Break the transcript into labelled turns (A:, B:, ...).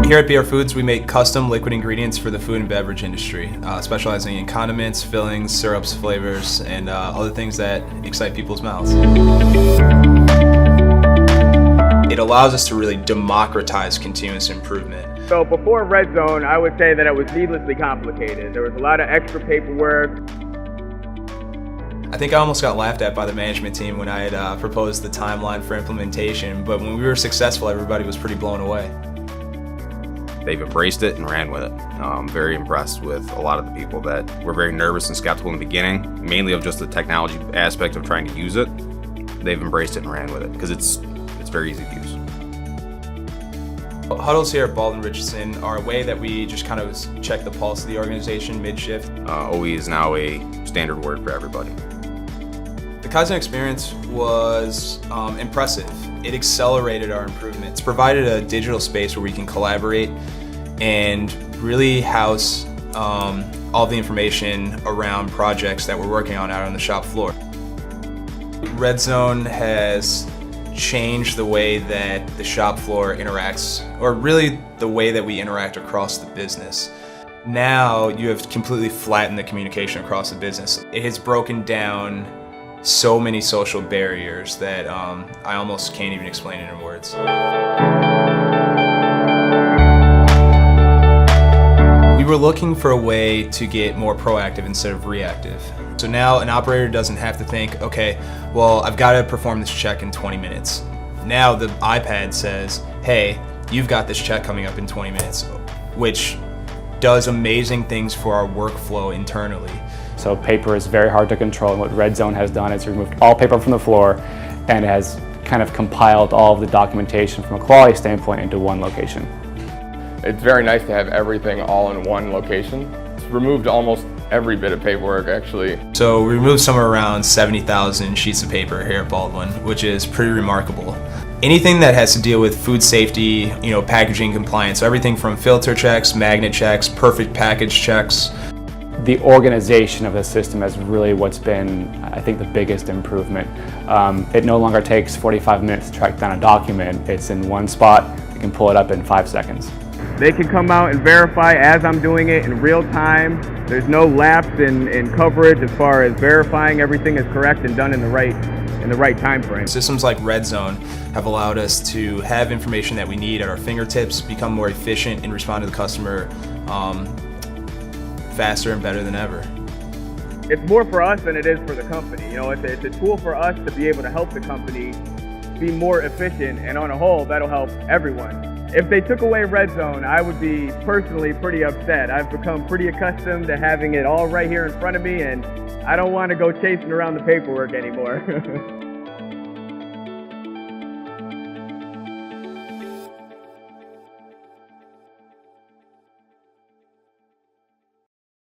A: Here at BR Foods, we make custom liquid ingredients for the food and beverage industry, specializing in condiments, fillings, syrups, flavors, and other things that excite people's mouths. It allows us to really democratize continuous improvement.
B: So before Redzone, I would say that it was needlessly complicated. There was a lot of extra paperwork.
A: I think I almost got laughed at by the management team when I had proposed the timeline for implementation, but when we were successful, everybody was pretty blown away.
C: They've embraced it and ran with it. I'm very impressed with a lot of the people that were very nervous and skeptical in the beginning, mainly of just the technology aspect of trying to use it. They've embraced it and ran with it because it's very easy to use.
A: Huddles here at Baldwin Richardson are a way that we just kind of check the pulse of the organization mid-shift.
C: OE is now a standard word for everybody.
A: The Kaizen experience was impressive. It accelerated our improvements, provided a digital space where we can collaborate and really house all the information around projects that we're working on out on the shop floor. Redzone has changed the way that the shop floor interacts, or really the way that we interact across the business. Now you have completely flattened the communication across the business. It has broken down so many social barriers that I almost can't even explain it in words. We were looking for a way to get more proactive instead of reactive. So now an operator doesn't have to think, okay, well, I've got to perform this check in 20 minutes. Now the iPad says, hey, you've got this check coming up in 20 minutes, which does amazing things for our workflow internally.
D: So paper is very hard to control, and what Redzone has done is removed all paper from the floor and has kind of compiled all of the documentation from a quality standpoint into one location.
E: It's very nice to have everything all in one location. It's removed almost every bit of paperwork, actually.
A: So we removed somewhere around 70,000 sheets of paper here at Baldwin, which is pretty remarkable. Anything that has to deal with food safety, packaging compliance, so everything from filter checks, magnet checks, perfect package checks.
D: The organization of the system is really what's been, I think, the biggest improvement. It no longer takes 45 minutes to track down a document. It's in one spot. You can pull it up in 5 seconds.
B: They can come out and verify as I'm doing it in real time. There's no lapse in coverage as far as verifying everything is correct and done in the right time frame.
A: Systems like Redzone have allowed us to have information that we need at our fingertips, become more efficient, and respond to the customer faster and better than ever.
B: It's more for us than it is for the company. It's a tool for us to be able to help the company be more efficient, and on a whole, that'll help everyone. If they took away Redzone, I would be personally pretty upset. I've become pretty accustomed to having it all right here in front of me, and I don't want to go chasing around the paperwork anymore.